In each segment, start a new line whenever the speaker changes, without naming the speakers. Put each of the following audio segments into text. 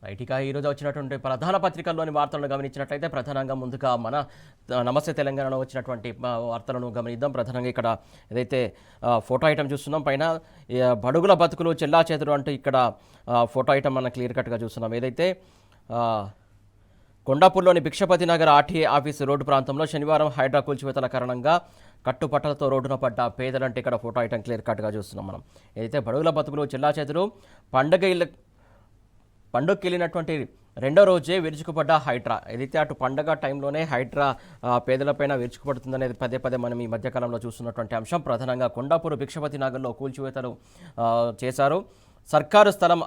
Right. ఇక ఈరోజు వచ్చినటువంటి ప్రధాన పత్రికల్లోని వార్తలను గమనించినట్లయితే ప్రధానంగా ముందుగా మన నమస్తే తెలంగాణలో వచ్చినటువంటి వార్తలను గమనిద్దాం. ప్రధానంగా ఇక్కడ ఏదైతే ఫోటో ఐటమ్ చూస్తున్నాం, పైన బడుగుల బతుకులు చెల్లా చేతులు అంటూ ఇక్కడ ఫోటో ఐటమ్ మనం క్లియర్ కట్గా చూస్తున్నాం. ఏదైతే కొండాపూర్లోని Bhikshapathi Nagar RTA office road ప్రాంతంలో శనివారం హైడ్రా కూల్చివేతల కారణంగా కట్టుపట్టలతో రోడ్డున పడ్డ పేదలంటే ఇక్కడ ఫోటో ఐటమ్ క్లియర్ కట్గా చూస్తున్నాం మనం. ఏదైతే బడుగుల బతుకులు చెల్లా చేతులు పండుగకి వెళ్ళినటువంటి రెండో రోజే విరుచుకుపడ్డ హైడ్రా. ఏదైతే అటు పండగ టైంలోనే హైడ్రా పేదలపైన విరుచుకుపడుతుందనేది పదే పదే మనం ఈ మధ్యకాలంలో చూస్తున్నటువంటి అంశం. ప్రధానంగా కొండాపూర్ భిక్షపతి నగర్లో కూల్చివేతలు చేశారు. సర్కారు స్థలం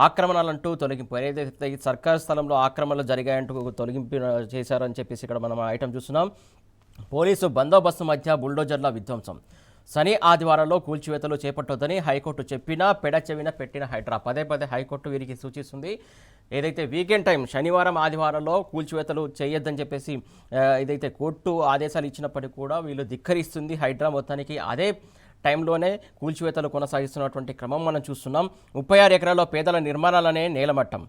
ఆక్రమణలంటూ తొలగింపు, ఏదైతే సర్కారు స్థలంలో ఆక్రమణలు జరిగాయంటూ తొలగింపు చేశారని చెప్పేసి ఇక్కడ మనం ఐటమ్ చూస్తున్నాం. పోలీసు బందోబస్తు మధ్య బుల్డోజర్ల విధ్వంసం. శని ఆదివారంలో కూల్చివేతలు చేపట్టొద్దని హైకోర్టు చెప్పినా పెడచెవిన పెట్టిన హైడ్రా. పదే పదే హైకోర్టు వీరికి సూచిస్తుంది. ఏదైతే వీకెండ్ టైం శనివారం ఆదివారంలో కూల్చివేతలు చేయొద్దని చెప్పేసి ఏదైతే కోర్టు ఆదేశాలు ఇచ్చినప్పటికీ కూడా వీళ్ళు ధిక్కరిస్తుంది హైడ్రా. మొత్తానికి అదే టైంలోనే కూల్చివేతలు కొనసాగిస్తున్నటువంటి క్రమం మనం చూస్తున్నాం. 36 ఎకరాల్లో పేదల నిర్మాణాలనే నేలమట్టం.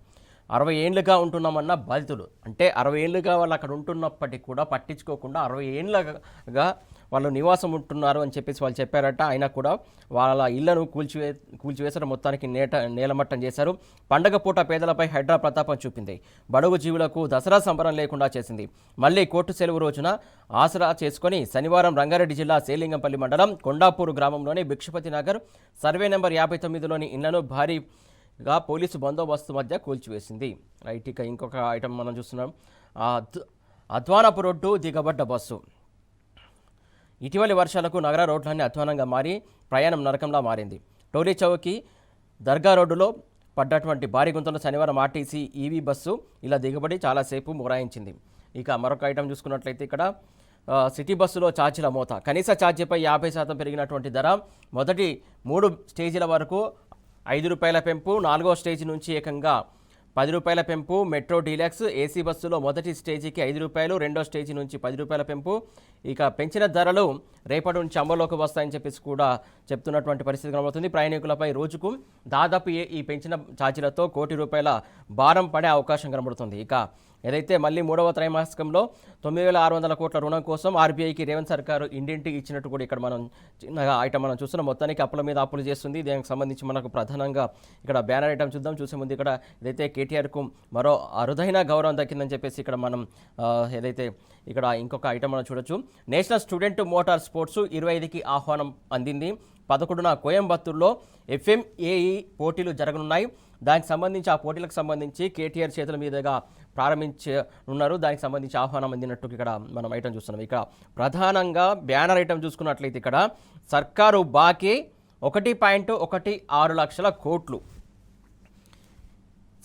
60 ఏళ్ళుగా ఉంటున్నామన్న బాధితులు, అంటే 60 ఏళ్ళుగా వాళ్ళు అక్కడ ఉంటున్నప్పటికీ కూడా పట్టించుకోకుండా 60 ఏళ్ళగా వాళ్ళు నివాసం ఉంటున్నారు అని చెప్పేసి వాళ్ళు చెప్పారట. అయినా కూడా వాళ్ళ ఇళ్లను కూల్చివేసిన మొత్తానికి నేలమట్టం చేశారు. పండగ పూట పేదలపై హైడ్రా ప్రతాపం చూపింది. బడుగు జీవులకు దసరా సంబరం లేకుండా చేసింది. మళ్ళీ కోర్టు సెలవు రోజున ఆసరా చేసుకొని శనివారం రంగారెడ్డి జిల్లా సేలింగంపల్లి మండలం కొండాపూరు గ్రామంలోని భిక్షపతి నగర్ సర్వే నెంబర్ 59లోని ఇళ్లను భారీగా పోలీసు బందోబస్తు మధ్య కూల్చివేసింది. రైట్. ఇక ఇంకొక ఐటమ్ మనం చూస్తున్నాం. అధ్వానపు రోడ్డు దిగబడ్డ బస్సు. ఇటీవలి వర్షాలకు నగర రోడ్లన్నీ అధ్వానంగా మారి ప్రయాణం నరకంలా మారింది. టోలీ చౌకి దర్గా రోడ్డులో పడ్డటువంటి భారీ గుంతలో శనివారం ఆర్టీసీ ఈవీ బస్సు ఇలా దిగబడి చాలాసేపు మొరాయించింది. ఇక మరొక ఐటమ్ చూసుకున్నట్లయితే ఇక్కడ సిటీ బస్సులో ఛార్జీల మోత. కనీస ఛార్జీపై 50% పెరిగినటువంటి ధర. మొదటి 3 స్టేజీల వరకు ₹5 పెంపు, 4వ స్టేజీ నుంచి ఏకంగా ₹10 పెంపు. మెట్రో డీలక్స్ ఏసీ బస్సులో మొదటి స్టేజీకి ₹5, రెండో స్టేజీ నుంచి ₹10 పెంపు. ఇక పెంచిన ధరలు రేపటి నుంచి అమల్లోకి వస్తాయని చెప్పేసి కూడా చెప్తున్నటువంటి పరిస్థితి కనబడుతుంది. ప్రయాణికులపై రోజుకు దాదాపు ఈ పెంచిన ఛార్జీలతో ₹1 భారం పడే అవకాశం కనబడుతుంది. ఇక ఏదైతే మళ్ళీ 3వ త్రైమాసికంలో 9,600 కోట్ల రుణం కోసం ఆర్బీఐకి రేవంత్ సర్కారు ఇంటింటికి ఇచ్చినట్టు కూడా ఇక్కడ మనం చిన్నగా ఐటమ్ మనం చూస్తున్నాం. మొత్తానికి అప్పుల మీద అప్పులు చేస్తుంది. దీనికి సంబంధించి మనకు ప్రధానంగా ఇక్కడ బ్యానర్ ఐటమ్ చూద్దాం. చూసే ముందు ఇక్కడ ఏదైతే కేటీఆర్కు మరో అరుదైన గౌరవం దక్కిందని చెప్పేసి ఇక్కడ మనం ఏదైతే ఇక్కడ ఇంకొక ఐటమ్ మనం చూడొచ్చు. నేషనల్ స్టూడెంట్ మోటార్ స్పోర్ట్స్ 25కి ఆహ్వానం అందింది. 11న కోయంబత్తూరులో FMAE పోటీలు జరగనున్నాయి. దానికి సంబంధించి ఆ పోటీలకు సంబంధించి కేటీఆర్ చేతుల మీదుగా ప్రారంభించనున్నారు. దానికి సంబంధించి ఆహ్వానం అందినట్టు ఇక్కడ మనం ఐటమ్ చూస్తున్నాం. ఇక ప్రధానంగా బ్యానర్ ఐటమ్ చూసుకున్నట్లయితే ఇక్కడ సర్కారు బాకీ 1.16 లక్షల కోట్లు.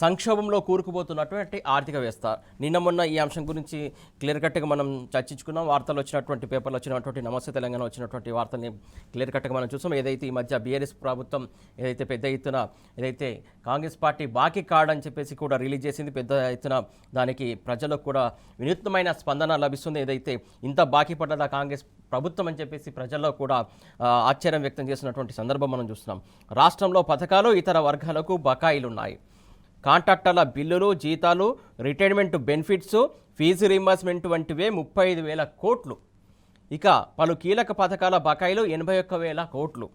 సంక్షోభంలో కూరుకుపోతున్నటువంటి ఆర్థిక వ్యవస్థ. నిన్న మొన్న ఈ అంశం గురించి క్లియర్ కట్గా మనం చర్చించుకున్నాం. వార్తలు వచ్చినటువంటి పేపర్లు వచ్చినటువంటి నమస్తే తెలంగాణ వచ్చినటువంటి వార్తల్ని క్లియర్ కట్గా మనం చూసాం. ఏదైతే ఈ మధ్య బీఆర్ఎస్ ప్రభుత్వం ఏదైతే పెద్ద ఎత్తున ఏదైతే కాంగ్రెస్ పార్టీ బాకీ కార్డ్ అని చెప్పేసి కూడా రిలీజ్ చేసింది. పెద్ద ఎత్తున దానికి ప్రజలకు కూడా వినూత్నమైన స్పందన లభిస్తుంది. ఏదైతే ఇంత బాకీ పడ్డదా కాంగ్రెస్ ప్రభుత్వం అని చెప్పేసి ప్రజల్లో కూడా ఆశ్చర్యం వ్యక్తం చేసినటువంటి సందర్భం మనం చూస్తున్నాం. రాష్ట్రంలో పథకాలు ఇతర వర్గాలకు బకాయిలున్నాయి. కాంట్రాక్టర్ల బిల్లులు, జీతాలు, రిటైర్మెంట్ బెనిఫిట్స్, ఫీజు రీంబర్స్మెంట్ వంటివే 35,000 కోట్లు. ఇక పలు కీలక పథకాల బకాయిలు 81,000 కోట్లు.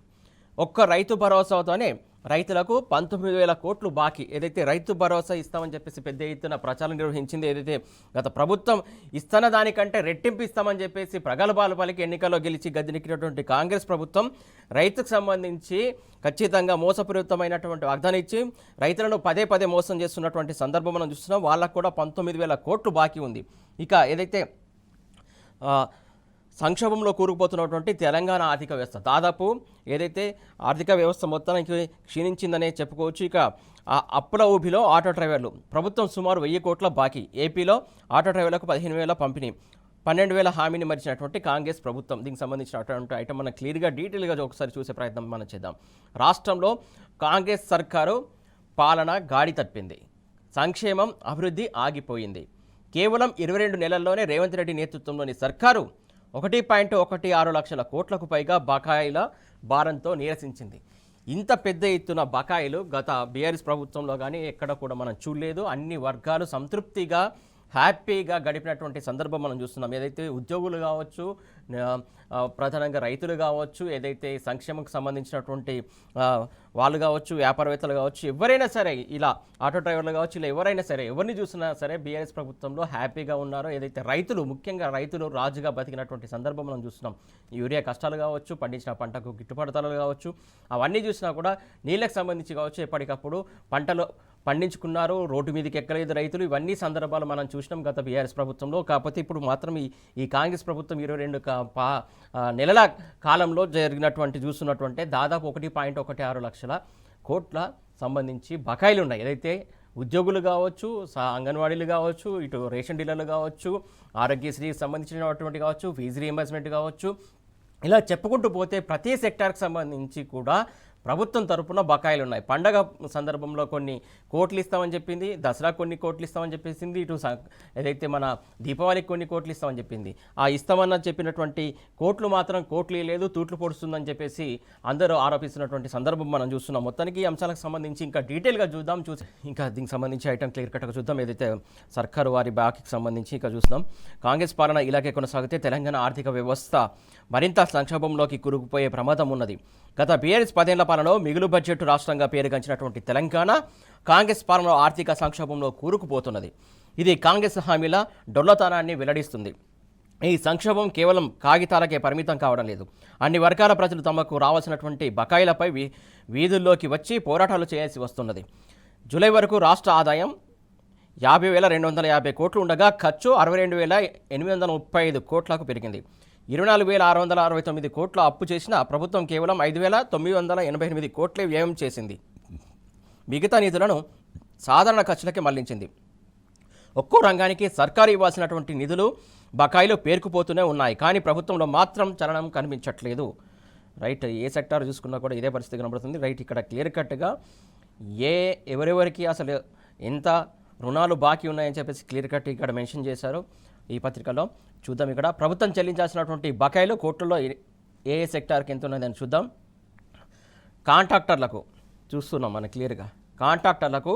ఒక్క రైతు భరోసాతోనే రైతులకు 19,000 కోట్లు బాకీ. ఏదైతే రైతు భరోసా ఇస్తామని చెప్పేసి పెద్ద ఎత్తున ప్రచారం నిర్వహించింది. ఏదైతే గత ప్రభుత్వం ఇస్తున్న దానికంటే రెట్టింపు ఇస్తామని చెప్పేసి ప్రగల్భాలు పలికి ఎన్నికల్లో గెలిచి గద్దెనెక్కినటువంటి కాంగ్రెస్ ప్రభుత్వం రైతుకు సంబంధించి ఖచ్చితంగా మోసపూరితమైనటువంటి వాగ్దానం ఇచ్చి రైతులను పదే పదే మోసం చేస్తున్నటువంటి సందర్భం మనం చూస్తున్నాం. వాళ్ళకు కూడా 19,000 కోట్లు బాకీ ఉంది. ఇక ఏదైతే సంక్షోభంలో కూరుకుపోతున్నటువంటి తెలంగాణ ఆర్థిక వ్యవస్థ, దాదాపు ఏదైతే ఆర్థిక వ్యవస్థ మొత్తానికి క్షీణించిందనే చెప్పుకోవచ్చు. ఇక అప్పుల ఊబిలో ఆటో డ్రైవర్లు. ప్రభుత్వం సుమారు 1,000 కోట్ల బాకీ. ఏపీలో ఆటో డ్రైవర్లకు 15,000 పంపిణీ. 12,000 హామీని మరిచినటువంటి కాంగ్రెస్ ప్రభుత్వం. దీనికి సంబంధించినటువంటి ఐటమ్ మనం క్లియర్గా డీటెయిల్గా ఒకసారి చూసే ప్రయత్నం మనం చేద్దాం. రాష్ట్రంలో కాంగ్రెస్ సర్కారు పాలన గాడి తప్పింది. సంక్షేమం, అభివృద్ధి ఆగిపోయింది. కేవలం 22 నెలల్లోనే రేవంత్ రెడ్డి నేతృత్వంలోని సర్కారు 1.16 లక్షల కోట్లకు పైగా బకాయిల భారంతో నీరసించింది. ఇంత పెద్ద ఎత్తున బకాయిలు గత బీఆర్ఎస్ ప్రభుత్వంలో కానీ ఎక్కడ కూడా మనం చూడలేదు. అన్ని వర్గాలు సంతృప్తిగా హ్యాపీగా గడిపినటువంటి సందర్భం మనం చూస్తున్నాం. ఏదైతే ఉద్యోగులు కావచ్చు, ప్రధానంగా రైతులు కావచ్చు, ఏదైతే సంక్షేమంకి సంబంధించినటువంటి వాళ్ళు కావచ్చు, వ్యాపారవేత్తలు కావచ్చు, ఎవరైనా సరే, ఇలా ఆటో డ్రైవర్లు కావచ్చు, ఇలా ఎవరైనా సరే, ఎవరిని చూసినా సరే బీఆర్ఎస్ ప్రభుత్వంలో హ్యాపీగా ఉన్నారో. ఏదైతే రైతులు, ముఖ్యంగా రైతులు రాజుగా బతికినటువంటి సందర్భం మనం చూస్తున్నాం. యూరియా కష్టాలు కావచ్చు, పండించిన పంటకు గిట్టుబాటు ధరలు కావచ్చు, అవన్నీ చూసినా కూడా నీళ్ళకి సంబంధించి కావచ్చు, ఎప్పటికప్పుడు పంటలు పండించుకున్నారు, రోడ్డు మీదకి ఎక్కలేదు రైతులు. ఇవన్నీ సందర్భాలు మనం చూసినాం గత బీఆర్ఎస్ ప్రభుత్వంలో. కాకపోతే ఇప్పుడు మాత్రం ఈ కాంగ్రెస్ ప్రభుత్వం 22 నెలల కాలంలో చూస్తున్నటువంటి దాదాపు 1.16 లక్షల కోట్ల సంబంధించి బకాయిలు ఉన్నాయి. ఏదైతే ఉద్యోగులు కావచ్చు, అంగన్వాడీలు కావచ్చు, ఇటు రేషన్ డీలర్లు కావచ్చు, ఆరోగ్యశ్రీకి సంబంధించినటువంటి కావచ్చు, ఫీజు రీయింబర్స్మెంట్ కావచ్చు, ఇలా చెప్పుకుంటూ పోతే ప్రతి సెక్టార్కి సంబంధించి కూడా ప్రభుత్వం తరపున బకాయిలు ఉన్నాయి. పండగ సందర్భంలో కొన్ని కోట్లు ఇస్తామని చెప్పింది, దసరా కొన్ని కోట్లు ఇస్తామని చెప్పేసింది, ఇటు ఏదైతే మన దీపావళికి కొన్ని కోట్లు ఇస్తామని చెప్పింది. ఆ ఇస్తామన్న చెప్పినటువంటి కోట్లు మాత్రం కోట్లు లేదు, తూట్లు పొడుస్తుందని చెప్పేసి అందరూ ఆరోపిస్తున్నటువంటి సందర్భం మనం చూస్తున్నాం. మొత్తానికి ఈ అంశాలకు సంబంధించి ఇంకా డీటెయిల్గా చూద్దాం. ఇంకా దీనికి సంబంధించి ఐటమ్ క్లియర్ కట్గా చూద్దాం. ఏదైతే సర్కారు వారి బాకీకి సంబంధించి ఇంకా చూస్తున్నాం. కాంగ్రెస్ పాలన ఇలాగే కొనసాగితే తెలంగాణ ఆర్థిక వ్యవస్థ మరింత సంక్షోభంలోకి కూరుకుపోయే ప్రమాదం ఉన్నది. గత బీఆర్ఎస్ 10 ఏళ్ల పాలనలో మిగులు బడ్జెట్ రాష్ట్రంగా పేరుగాంచినటువంటి తెలంగాణ కాంగ్రెస్ పాలనలో ఆర్థిక సంక్షోభంలో కూరుకుపోతున్నది. ఇది కాంగ్రెస్ హామీల డొల్లతనాన్ని వెల్లడిస్తుంది. ఈ సంక్షోభం కేవలం కాగితాలకే పరిమితం కావడం లేదు. అన్ని వర్గాల ప్రజలు తమకు రావాల్సినటువంటి బకాయిలపై వీధుల్లోకి వచ్చి పోరాటాలు చేయాల్సి వస్తున్నది. జూలై వరకు రాష్ట్ర ఆదాయం 50,250 కోట్లు ఉండగా ఖర్చు 62,835 కోట్లకు పెరిగింది. 24,669 కోట్ల అప్పు చేసిన ప్రభుత్వం కేవలం 5,988 కోట్లే వ్యయం చేసింది. మిగతా నిధులను సాధారణ ఖర్చులకే మళ్లించింది. ఒక్కో రంగానికి సర్కారు ఇవ్వాల్సినటువంటి నిధులు బకాయిలు పేరుకుపోతూనే ఉన్నాయి. కానీ ప్రభుత్వంలో మాత్రం చలనం కనిపించట్లేదు. రైట్, ఏ సెక్టార్ చూసుకున్నా కూడా ఇదే పరిస్థితి కనబడుతుంది. రైట్, ఇక్కడ క్లియర్ కట్గా ఎవరెవరికి అసలు ఎంత రుణాలు బాకీ ఉన్నాయని చెప్పేసి క్లియర్ కట్ ఇక్కడ మెన్షన్ చేశారు ఈ పత్రికలో. చూద్దాం. ఇక్కడ ప్రభుత్వం చెల్లించాల్సినటువంటి బకాయిలు కోట్లలో ఏ సెక్టార్కి ఎంత ఉన్నదని చూద్దాం. కాంట్రాక్టర్లకు చూస్తున్నాం మనం క్లియర్గా. కాంట్రాక్టర్లకు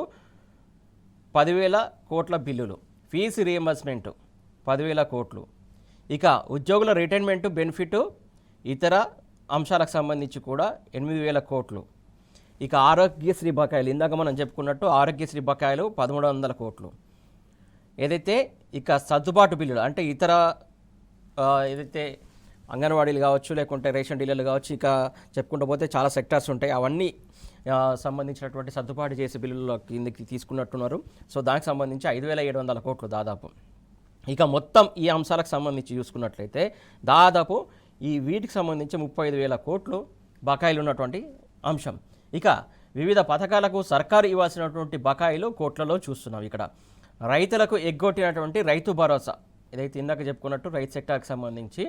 10,000 కోట్ల బిల్లులు, ఫీజు రీయింబర్స్మెంట్ 10,000 కోట్లు, ఇక ఉద్యోగుల రిటైర్మెంటు బెనిఫిట్ ఇతర అంశాలకు సంబంధించి కూడా 8,000 కోట్లు, ఇక ఆరోగ్యశ్రీ బకాయిలు ఇందాక మనం చెప్పుకున్నట్టు ఆరోగ్యశ్రీ బకాయిలు 1,300 కోట్లు, ఏదైతే ఇక సర్దుబాటు బిల్లులు అంటే ఇతర ఏదైతే అంగన్వాడీలు కావచ్చు, లేకుంటే రేషన్ డీలర్లు కావచ్చు, ఇక చెప్పుకుంటూ పోతే చాలా సెక్టార్స్ ఉంటాయి, అవన్నీ సంబంధించినటువంటి సర్దుబాటు చేసే బిల్లుల కిందకి తీసుకున్నట్టున్నారు. సో దానికి సంబంధించి 5,700 కోట్లు దాదాపు. ఇక మొత్తం ఈ అంశాలకు సంబంధించి చూసుకున్నట్లయితే దాదాపు వీటికి సంబంధించి 35,000 కోట్లు బకాయిలు ఉన్నటువంటి అంశం. ఇక వివిధ పథకాలకు సర్కారు ఇవ్వాల్సినటువంటి బకాయిలు కోట్లలో చూస్తున్నాం. ఇక్కడ రైతులకు ఎగ్గొట్టినటువంటి రైతు భరోసా, ఏదైతే ఇందాక చెప్పుకున్నట్టు రైతు సెక్టార్కి సంబంధించి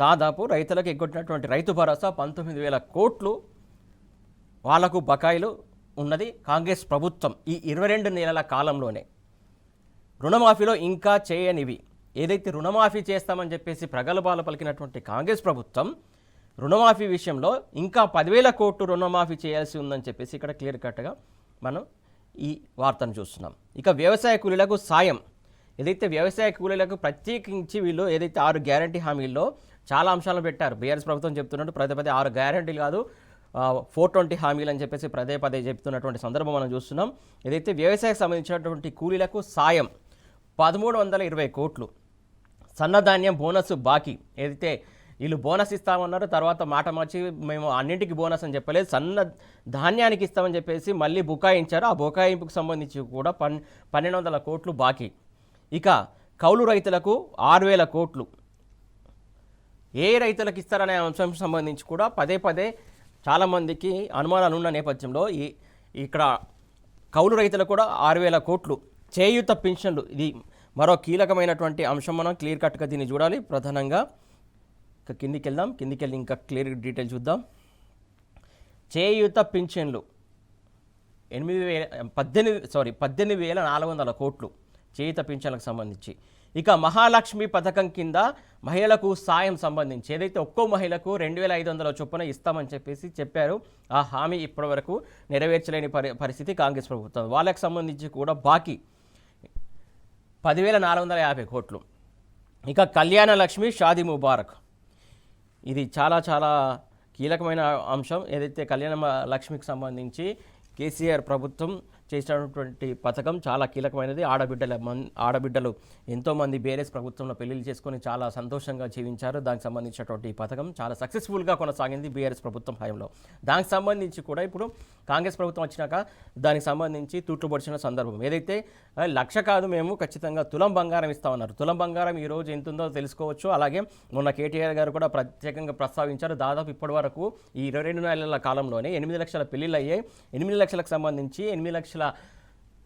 దాదాపు రైతులకు ఎగ్గొట్టినటువంటి రైతు భరోసా 19,000 కోట్లు వాళ్లకు బకాయిలు ఉన్నది కాంగ్రెస్ ప్రభుత్వం ఈ 22 నెలల కాలంలోనే. రుణమాఫీలో ఇంకా చేయనివి, ఏదైతే రుణమాఫీ చేస్తామని చెప్పేసి ప్రగల్భాలు పలికినటువంటి కాంగ్రెస్ ప్రభుత్వం రుణమాఫీ విషయంలో ఇంకా 10,000 కోట్లు రుణమాఫీ చేయాల్సి ఉందని చెప్పేసి ఇక్కడ క్లియర్ కట్గా మనం ఈ వార్తను చూస్తున్నాం. ఇక వ్యవసాయ కూలీలకు సాయం, ఏదైతే వ్యవసాయ కూలీలకు ప్రత్యేకించి వీళ్ళు ఏదైతే 6 గ్యారంటీ హామీల్లో చాలా అంశాలను పెట్టారు. బీఆర్ఎస్ ప్రభుత్వం చెప్తున్నట్టు పదే 6 గ్యారంటీలు కాదు 420 హామీలు అని చెప్పేసి పదే చెప్తున్నటువంటి సందర్భం మనం చూస్తున్నాం. ఏదైతే వ్యవసాయకు సంబంధించినటువంటి కూలీలకు సాయం 1,320 కోట్లు, సన్నధాన్యం బోనస్ బాకీ, ఏదైతే వీళ్ళు బోనస్ ఇస్తామన్నారు, తర్వాత మాట మార్చి మేము అన్నింటికి బోనస్ అని చెప్పలేదు, సన్న ధాన్యానికి ఇస్తామని చెప్పేసి మళ్ళీ బుకాయించారు. ఆ బుకాయింపుకు సంబంధించి కూడా 1,200 కోట్లు బాకీ. ఇక కౌలు రైతులకు 6,000 కోట్లు, ఏ రైతులకు ఇస్తారనే అంశం సంబంధించి కూడా పదే చాలామందికి అనుమానాలు ఉన్న నేపథ్యంలో ఇక్కడ కౌలు రైతులకు కూడా 6,000 కోట్లు. చేయూత పెన్షన్లు, ఇది మరో కీలకమైనటువంటి అంశం. మనం క్లియర్ కట్గా దీన్ని చూడాలి. ప్రధానంగా కిందికి వెళ్దాం, కిందికి వెళ్ళి ఇంకా క్లియర్ డీటెయిల్ చూద్దాం. చేయూత పింఛన్లు 18,400 కోట్లు చేయూత పింఛన్లకు సంబంధించి. ఇక మహాలక్ష్మి పథకం కింద మహిళలకు సాయం సంబంధించి ఏదైతే ఒక్కో మహిళకు 2,500 చొప్పున ఇస్తామని చెప్పేసి చెప్పారు. ఆ హామీ ఇప్పటివరకు నెరవేర్చలేని పరిస్థితి కాంగ్రెస్ ప్రభుత్వం. వాళ్ళకి సంబంధించి కూడా బాకీ 10,450 కోట్లు. ఇక కళ్యాణ లక్ష్మి షాదీ ముబారక్, ఇది చాలా చాలా కీలకమైన అంశం. ఏదైతే కళ్యాణ లక్ష్మికి సంబంధించి కేసీఆర్ ప్రభుత్వం చేసినటువంటి పథకం చాలా కీలకమైనది. ఆడబిడ్డలు ఎంతోమంది బీఆర్ఎస్ ప్రభుత్వంలో పెళ్లిళ్ళు చేసుకొని చాలా సంతోషంగా జీవించారు. దానికి సంబంధించినటువంటి ఈ పథకం చాలా సక్సెస్ఫుల్గా కొనసాగింది బీఆర్ఎస్ ప్రభుత్వం హయాంలో. దానికి సంబంధించి కూడా ఇప్పుడు కాంగ్రెస్ ప్రభుత్వం వచ్చినాక దానికి సంబంధించి తూట్లుపడిచిన సందర్భం. ఏదైతే 1,00,000 కాదు, మేము ఖచ్చితంగా తులం బంగారం ఇస్తామన్నారు. తులం బంగారం ఈరోజు ఎంత ఉందో తెలుసుకోవచ్చు. అలాగే మొన్న కేటీఆర్ గారు కూడా ప్రత్యేకంగా ప్రస్తావించారు. దాదాపు ఇప్పటి వరకు ఈ 22 నెలల కాలంలోనే 8 లక్షల పెళ్లిళ్ళు అయ్యాయి. 8 లక్షలకు సంబంధించి 8 లక్షల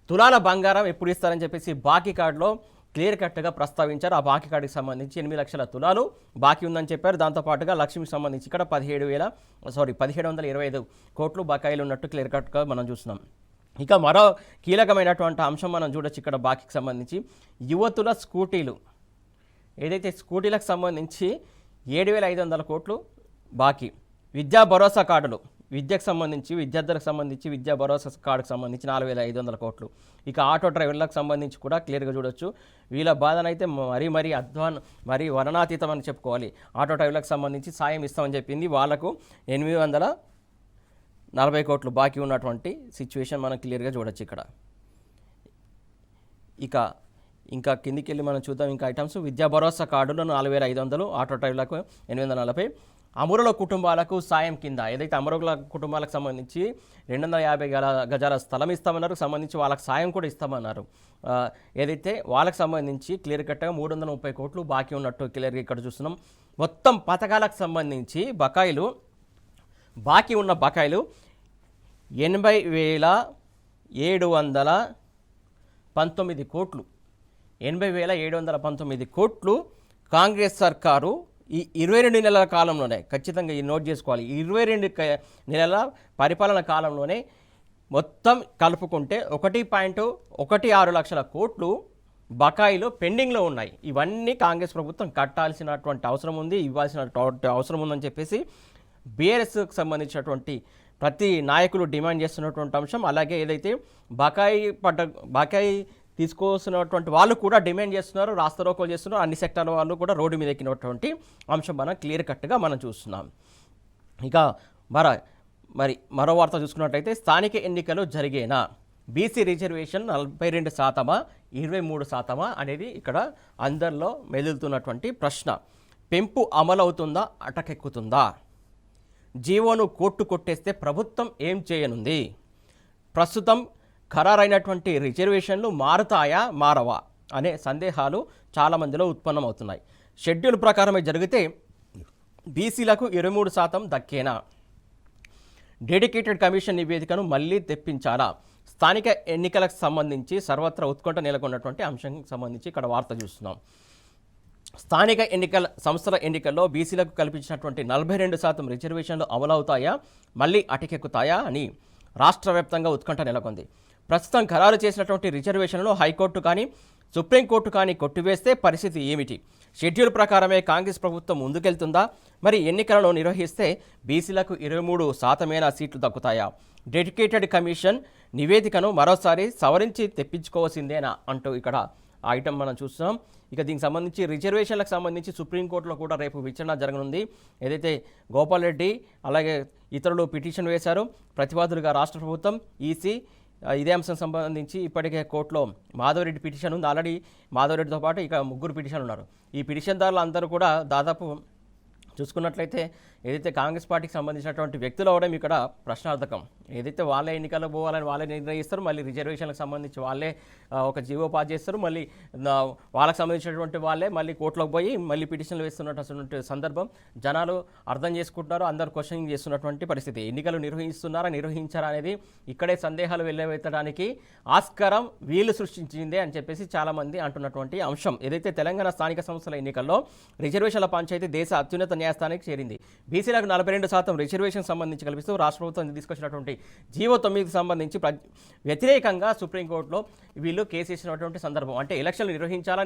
తులాల బంగారం ఎప్పుడు ఇస్తారని చెప్పేసి బాకీ కార్డులో క్లియర్ కట్గా ప్రస్తావించారు. ఆ బాకీ కార్డుకి సంబంధించి 8 లక్షల తులాలు బాకీ ఉందని చెప్పారు. దాంతోపాటుగా లక్ష్మికి సంబంధించి ఇక్కడ 1725 కోట్లు బకాయిలు ఉన్నట్టు క్లియర్ కట్గా మనం చూస్తున్నాం. ఇక మరో కీలకమైనటువంటి అంశం మనం చూడొచ్చు ఇక్కడ బాకీకి సంబంధించి యువతుల స్కూటీలు. ఏదైతే స్కూటీలకు సంబంధించి 7,500 కోట్లు బాకీ. విద్యా భరోసా కార్డులు, విద్యకు సంబంధించి విద్యార్థులకు సంబంధించి విద్యా భరోసా కార్డుకు సంబంధించి 4,500 కోట్లు. ఇక ఆటో డ్రైవర్లకు సంబంధించి కూడా క్లియర్గా చూడొచ్చు. వీళ్ళ బాధనైతే మరీ వర్ణాతీతం అని చెప్పుకోవాలి. ఆటో డ్రైవర్లకు సంబంధించి సాయం ఇస్తామని చెప్పింది, వాళ్లకు 840 కోట్లు బాకీ ఉన్నటువంటి సిచ్యువేషన్ మనం క్లియర్గా చూడొచ్చు ఇక్కడ. ఇంకా కిందికి వెళ్ళి మనం చూద్దాం ఇంకా ఐటమ్స్. విద్యా భరోసా కార్డులు 4,500, ఆటో డ్రైవర్లకు 840. అమరుల కుటుంబాలకు సాయం కింద ఏదైతే అమరుల కుటుంబాలకు సంబంధించి 250 గజాల స్థలం ఇస్తామన్నారు, సంబంధించి వాళ్ళకి సాయం కూడా ఇస్తామన్నారు. ఏదైతే వాళ్ళకి సంబంధించి క్లియర్ కట్గా 330 కోట్లు బాకీ ఉన్నట్టు క్లియర్గా ఇక్కడ చూస్తున్నాం. మొత్తం పథకాలకు సంబంధించి బాకీ ఉన్న బకాయిలు 80,719 కోట్లు. 80,719 కోట్లు కాంగ్రెస్ సర్కారు ఈ 22 నెలల కాలంలోనే, ఖచ్చితంగా ఈ నోట్ చేసుకోవాలి, 22 నెలల పరిపాలన కాలంలోనే మొత్తం కలుపుకుంటే 1.16 లక్షల కోట్లు బకాయిలు పెండింగ్లో ఉన్నాయి. ఇవన్నీ కాంగ్రెస్ ప్రభుత్వం కట్టాల్సినటువంటి అవసరం ఉంది, ఇవ్వాల్సినటువంటి అవసరం ఉందని చెప్పేసి బీఆర్ఎస్కి సంబంధించినటువంటి ప్రతి నాయకులు డిమాండ్ చేస్తున్నటువంటి అంశం. అలాగే ఏదైతే బకాయి తీసుకోవాల్సినటువంటి వాళ్ళు కూడా డిమాండ్ చేస్తున్నారు, రాస్తారోకోలు చేస్తున్నారు. అన్ని సెక్టార్ల వాళ్ళు కూడా రోడ్డు మీద ఎక్కినటువంటి అంశం మనం క్లియర్ కట్గా మనం చూస్తున్నాం. ఇక మరో వార్త చూసుకున్నట్టయితే స్థానిక ఎన్నికలు జరిగేనా, బీసీ రిజర్వేషన్ 42%, 23% అనేది ఇక్కడ అందరిలో మెదులుతున్నటువంటి ప్రశ్న. పెంపు అమలవుతుందా, అటకెక్కుతుందా? జీవోను కోర్టు కొట్టేస్తే ప్రభుత్వం ఏం చేయనుంది? ప్రస్తుతం ఖరారైనటువంటి రిజర్వేషన్లు మారుతాయా, మారవా అనే సందేహాలు చాలామందిలో ఉత్పన్నమవుతున్నాయి. షెడ్యూల్ ప్రకారమే జరిగితే బీసీలకు 23% దక్కేనా? డెడికేటెడ్ కమిషన్ నివేదికను మళ్ళీ తెప్పించాలా? స్థానిక ఎన్నికలకు సంబంధించి సర్వత్రా ఉత్కంఠ నెలకొన్నటువంటి అంశానికి సంబంధించి ఇక్కడ వార్త చూస్తున్నాం. స్థానిక సంస్థల ఎన్నికల్లో బీసీలకు కల్పించినటువంటి 42% రిజర్వేషన్లు అమలవుతాయా, మళ్ళీ అటకెక్కుతాయా అని రాష్ట్ర వ్యాప్తంగా ఉత్కంఠ నెలకొంది. ప్రస్తుతం ఖరారు చేసినటువంటి రిజర్వేషన్లను హైకోర్టు కానీ సుప్రీంకోర్టు కానీ కొట్టివేస్తే పరిస్థితి ఏమిటి? షెడ్యూల్ ప్రకారమే కాంగ్రెస్ ప్రభుత్వం ముందుకెళ్తుందా? మరి ఎన్నికలను నిర్వహిస్తే బీసీలకు 23% సీట్లు దక్కుతాయా? డెడికేటెడ్ కమిషన్ నివేదికను మరోసారి సవరించి తెప్పించుకోవాల్సిందేనా అంటూ ఇక్కడ ఆ ఐటమ్ మనం చూస్తున్నాం. ఇక దీనికి సంబంధించి రిజర్వేషన్లకు సంబంధించి సుప్రీంకోర్టులో కూడా రేపు విచారణ జరగనుంది. ఏదైతే గోపాల్ రెడ్డి అలాగే ఇతరులు పిటిషన్ వేశారు, ప్రతివాదులుగా రాష్ట్ర ప్రభుత్వం, ఈసీ ఇదే అంశం సంబంధించి ఇప్పటికే కోర్టులో మాధవరెడ్డి పిటిషన్ ఉంది. ఆల్రెడీ మాధవరెడ్డితో పాటు ఇక 3 పిటిషన్ ఉన్నారు. ఈ పిటిషన్దారులు అందరూ కూడా దాదాపు చూసుకున్నట్లయితే ఏదైతే కాంగ్రెస్ పార్టీకి సంబంధించినటువంటి వ్యక్తులు అవడం ఇక్కడ ప్రశ్నార్థకం. ఏదైతే వాళ్ళే ఎన్నికల్లో పోవాలని వాళ్ళే నిర్ణయిస్తారు, మళ్ళీ రిజర్వేషన్లకు సంబంధించి వాళ్ళే ఒక జీవో పాస్ చేస్తారు, మళ్ళీ వాళ్ళకి సంబంధించినటువంటి వాళ్ళే మళ్ళీ కోర్టులోకి పోయి మళ్ళీ పిటిషన్లు వేస్తున్నటువంటి సందర్భం జనాలు అర్థం చేసుకుంటున్నారు. అందరూ క్వశ్చనింగ్ చేస్తున్నటువంటి పరిస్థితి. ఎన్నికలు నిర్వహించారా అనేది ఇక్కడే సందేహాలు వెళ్ళవెత్తడానికి ఆస్కారం వీళ్ళు సృష్టించిందే అని చెప్పేసి చాలామంది అంటున్నటువంటి అంశం. ఏదైతే తెలంగాణ స్థానిక సంస్థల ఎన్నికల్లో రిజర్వేషన్ల పంచాయతీ దేశ అత్యున్నత న్యాయస్థానానికి చేరింది. బీసీలకు 42% రిజర్వేషన్ సంబంధించి కల్పిస్తూ రాష్ట్ర ప్రభుత్వం తీసుకొచ్చినటువంటి జీవో 9కి సంబంధించి వ్యతిరేకంగా సుప్రీంకోర్టులో వీళ్ళు కేసు వేసినటువంటి సందర్భం. అంటే ఎలక్షన్లు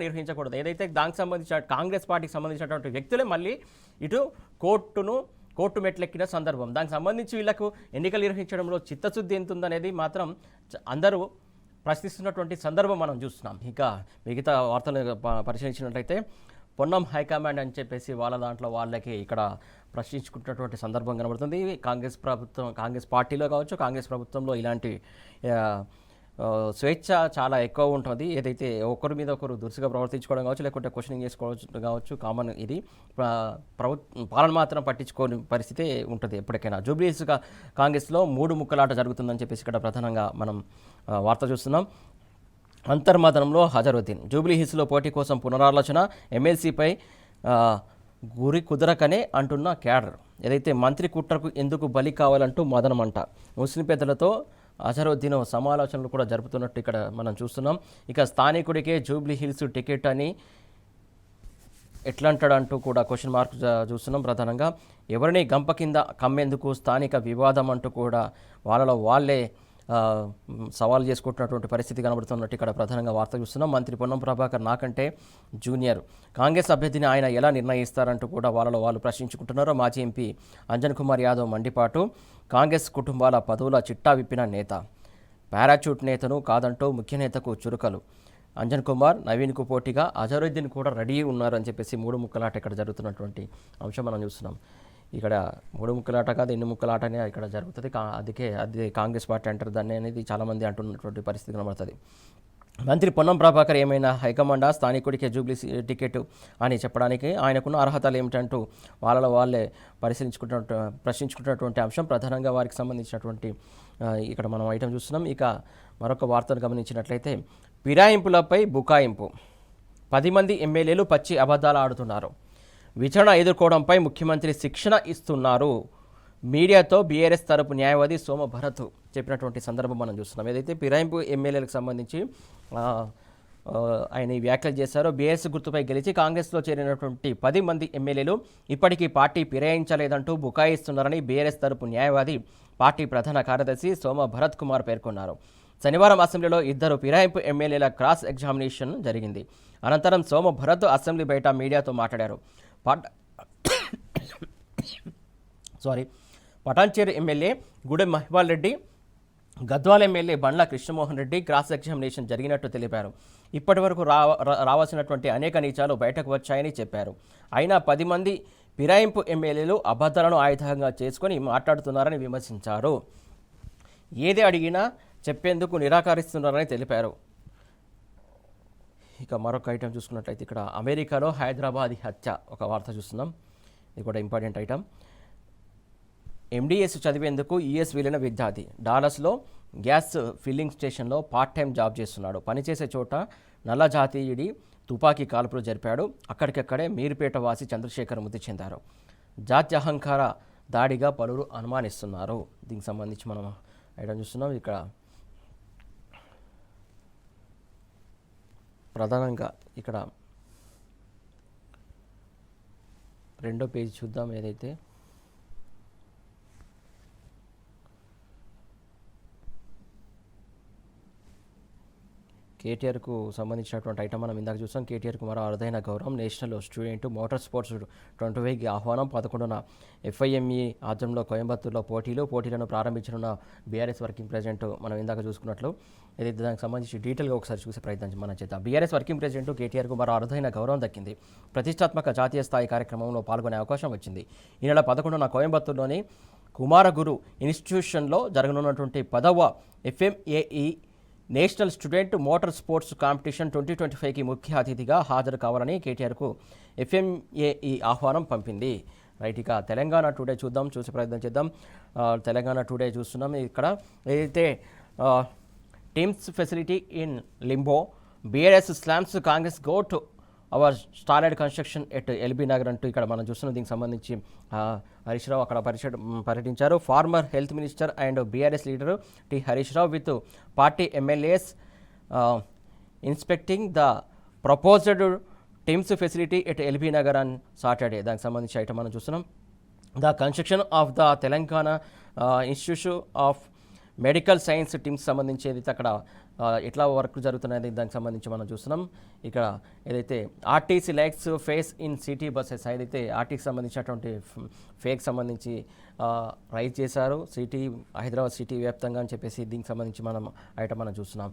నిర్వహించకూడదు, ఏదైతే దానికి సంబంధించిన కాంగ్రెస్ పార్టీకి సంబంధించినటువంటి వ్యక్తులే మళ్ళీ ఇటు కోర్టు మెట్లెక్కిన సందర్భం. దానికి సంబంధించి వీళ్లకు ఎన్నికలు నిర్వహించడంలో చిత్తశుద్ధి ఎంత ఉందనేది మాత్రం అందరూ ప్రశ్నిస్తున్నటువంటి సందర్భం మనం చూస్తున్నాం. ఇక మిగతా వార్తలు పరిశీలించినట్లయితే పొన్నం హైకమాండ్ అని చెప్పేసి వాళ్ళ దాంట్లో వాళ్ళకి ఇక్కడ ప్రశ్నించుకుంటున్నటువంటి సందర్భం కనబడుతుంది. కాంగ్రెస్ పార్టీలో కావచ్చు, కాంగ్రెస్ ప్రభుత్వంలో ఇలాంటి స్వేచ్ఛ చాలా ఎక్కువ ఉంటుంది. ఏదైతే ఒకరి మీద ఒకరు దురుసుగా ప్రవర్తించుకోవడం కావచ్చు, లేకుంటే క్వశ్చనింగ్ చేసుకోవచ్చు కావచ్చు, కామన్ ఇది. పాలన మాత్రం పట్టించుకోని పరిస్థితి ఉంటుంది ఎప్పటికైనా. జూబ్లీహిల్స్ కాంగ్రెస్లో 3 ముక్కలాట జరుగుతుందని చెప్పేసి ఇక్కడ ప్రధానంగా మనం వార్త చూస్తున్నాం. అంతర్మదనంలో హజరుద్దీన్ జూబ్లీహిల్స్లో పోటీ కోసం పునరాలోచన, ఎమ్మెల్సీపై గురి కుదరకనే అంటున్న క్యాడర్. ఏదైతే మంత్రి కుట్రకు ఎందుకు బలి కావాలంటూ మదనమంట. ముస్లిం పెద్దలతో అజరుద్దీన్ సమాలోచనలు కూడా జరుపుతున్నట్టు ఇక్కడ మనం చూస్తున్నాం. ఇక స్థానికుడికే జూబ్లీహిల్స్ టికెట్ అని ఎట్లా అంటాడంటూ కూడా క్వశ్చన్ మార్క్ చూస్తున్నాం. ప్రధానంగా ఎవరిని గంప కింద కమ్మేందుకు స్థానిక వివాదం అంటూ కూడా వాళ్ళలో వాళ్ళే సవాల్ చేసుకుంటున్నటువంటి పరిస్థితి కనబడుతున్నట్టు ఇక్కడ ప్రధానంగా వార్త చూస్తున్నాం. మంత్రి పొన్నం ప్రభాకర్ నాకంటే జూనియర్, కాంగ్రెస్ అభ్యర్థిని ఆయన ఎలా నిర్ణయిస్తారంటూ కూడా వాళ్ళలో వాళ్ళు ప్రశ్నించుకుంటున్నారు. మాజీ ఎంపీ అంజన్ కుమార్ యాదవ్ మండిపాటు. కాంగ్రెస్ కుటుంబాల పదవుల చిట్టా విప్పిన నేత, పారాచూట్ నేతను కాదంటూ ముఖ్య నేతకు చురుకలు. అంజన్ కుమార్, నవీన్కు పోటీగా అజరుద్దీన్ కూడా రెడీ ఉన్నారని చెప్పేసి 3 ముక్కలాట ఇక్కడ జరుగుతున్నటువంటి అంశం మనం చూస్తున్నాం. ఇక్కడ 3 ముక్కలాట కాదు, 2 ముక్కలాటనే ఇక్కడ జరుగుతుంది. అది కాంగ్రెస్ పార్టీ అంటారు దాన్ని అనేది చాలామంది అంటున్నటువంటి పరిస్థితి కనబడుతుంది. మంత్రి పొన్నం ప్రభాకర్ ఏమైనా హైకమాండా స్థానికుడికే జూబ్లీ టికెట్ అని చెప్పడానికి ఆయనకున్న అర్హతలు ఏమిటంటూ వాళ్ళలో వాళ్ళే ప్రశ్నించుకుంటున్నటువంటి అంశం ప్రధానంగా వారికి సంబంధించినటువంటి ఇక్కడ మనం ఐటమ్ చూస్తున్నాం. ఇక మరొక వార్తను గమనించినట్లయితే ఫిరాయింపులపై బుకాయింపు, 10 మంది ఎమ్మెల్యేలు పచ్చి అబద్ధాలు ఆడుతున్నారు. విచారణ ఎదుర్కోవడంపై ముఖ్యమంత్రి శిక్షణ ఇస్తున్నారు. మీడియాతో బీఆర్ఎస్ తరపు న్యాయవాది సోమ భరత్ చెప్పినటువంటి సందర్భం మనం చూస్తున్నాం. ఏదైతే ఫిరాయింపు ఎమ్మెల్యేలకు సంబంధించి ఆయన వ్యాఖ్యలు చేశారో, బీఆర్ఎస్ గుర్తుపై గెలిచి కాంగ్రెస్లో చేరినటువంటి 10 మంది ఎమ్మెల్యేలు ఇప్పటికీ పార్టీ ఫిరాయించలేదంటూ బుకాయిస్తున్నారని బీఆర్ఎస్ తరపు న్యాయవాది పార్టీ ప్రధాన కార్యదర్శి సోమ భరత్ కుమార్ పేర్కొన్నారు. శనివారం అసెంబ్లీలో 2 ఫిరాయింపు ఎమ్మెల్యేల క్రాస్ ఎగ్జామినేషన్ జరిగింది. అనంతరం సోమ భరత్ అసెంబ్లీ బయట మీడియాతో మాట్లాడారు. పటాన్చేరు ఎమ్మెల్యే గూడెం మహిపాల్ రెడ్డి, గద్వాల ఎమ్మెల్యే బండ్ల కృష్ణమోహన్ రెడ్డి క్రాస్ ఎగ్జామినేషన్ జరిగినట్టు తెలిపారు. ఇప్పటి వరకు రావాల్సినటువంటి అనేక నీచాలు బయటకు వచ్చాయని చెప్పారు. అయినా 10 మంది ఫిరాయింపు ఎమ్మెల్యేలు అబద్ధాలను ఆయుధంగా చేసుకొని మాట్లాడుతున్నారని విమర్శించారు. ఏది అడిగినా చెప్పేందుకు నిరాకరిస్తున్నారని తెలిపారు. ఇక మరొక ఐటమ్ చూసుకున్నట్లయితే ఇక్కడ అమెరికాలో హైదరాబాద్ హత్య ఒక వార్త చూస్తున్నాం. ఇది కూడా ఇంపార్టెంట్ ఐటమ్. ఎండిఎస్ చదివేందుకు యుఎస్ వెళ్ళిన విద్యార్థి డాలస్లో గ్యాస్ ఫిల్లింగ్ స్టేషన్లో పార్ట్ టైం జాబ్ చేస్తున్నాడు. పనిచేసే చోట నల్ల జాతీయుడి తుపాకీ కాల్పులు జరిపాడు. అక్కడికక్కడే మీర్పేట వాసి చంద్రశేఖర్ మృతి చెందారు. జాత్యహంకార దాడిగా పలువురు అనుమానిస్తున్నారు. దీనికి సంబంధించి మనం ఐటమ్ చూస్తున్నాం. ఇక్కడ ప్రధానంగా ఇక్కడ 2వ పేజీ చూద్దాం. ఏదైతే కేటీఆర్కు సంబంధించినటువంటి ఐటమ్ మనం ఇందాక చూసాం. కేటీఆర్కు మరో అరుదైన గౌరవం, నేషనల్ స్టూడెంట్ మోటార్ స్పోర్ట్స్ 2020కి ఆహ్వానం. 11న FIME ఆధ్వర్యంలో కోయంబత్తూరులో పోటీలను ప్రారంభించనున్న బీఆర్ఎస్ వర్కింగ్ ప్రెసిడెంట్ మనం ఇందాక చూసుకున్నట్లు ఏదైతే దానికి సంబంధించి డీటెయిల్గా ఒకసారి చూసే ప్రయత్నం మనం చేద్దాం. బీఆర్ఎస్ వర్కింగ్ ప్రెసిడెంట్ కేటీఆర్కు మరో అరుదైన గౌరవం దక్కింది. ప్రతిష్టాత్మక జాతీయ స్థాయి కార్యక్రమంలో పాల్గొనే అవకాశం వచ్చింది. ఈ నెల 11న కోయంబత్తూరులోని కుమారగురు ఇన్స్టిట్యూషన్లో జరగనున్నటువంటి 10వ FMAE national student motor sports competition 2025కి ముఖ్య అతిథిగా హాజరు కావాలని కేటీఆర్కు FMAE ఆహ్వానం పంపింది. రైట్, ఇక తెలంగాణ టుడే చూసే ప్రయత్నం చేద్దాం. తెలంగాణ టుడే చూస్తున్నాం. ఇక్కడ ఏదైతే TIMS facility in limbo, BRS slams Congress got over started construction at LB Nagar అంటూ ఇక్కడ మనం చూస్తున్నాం. దీనికి సంబంధించి హరీష్ రావు అక్కడ పర్యటించారు. Former health minister and BRS leader T Harish Rao with party MLAs inspecting the proposed TIMS facility at LB Nagar on Saturday. దానికి సంబంధించి ఐటమ్ మనం చూస్తున్నాం. The construction of the Telangana institution of medical science టీమ్కి సంబంధించి ఏదైతే అక్కడ ఎట్లా వర్క్ జరుగుతున్నది దానికి సంబంధించి మనం చూస్తున్నాం. ఇక్కడ ఏదైతే RTC likes face in city buses ఏదైతే ఆర్టీకి సంబంధించినటువంటి ఫేక్ సంబంధించి రైజ్ చేశారు సిటీ హైదరాబాద్ సిటీ వ్యాప్తంగా అని చెప్పేసి దీనికి సంబంధించి మనం చూస్తున్నాం.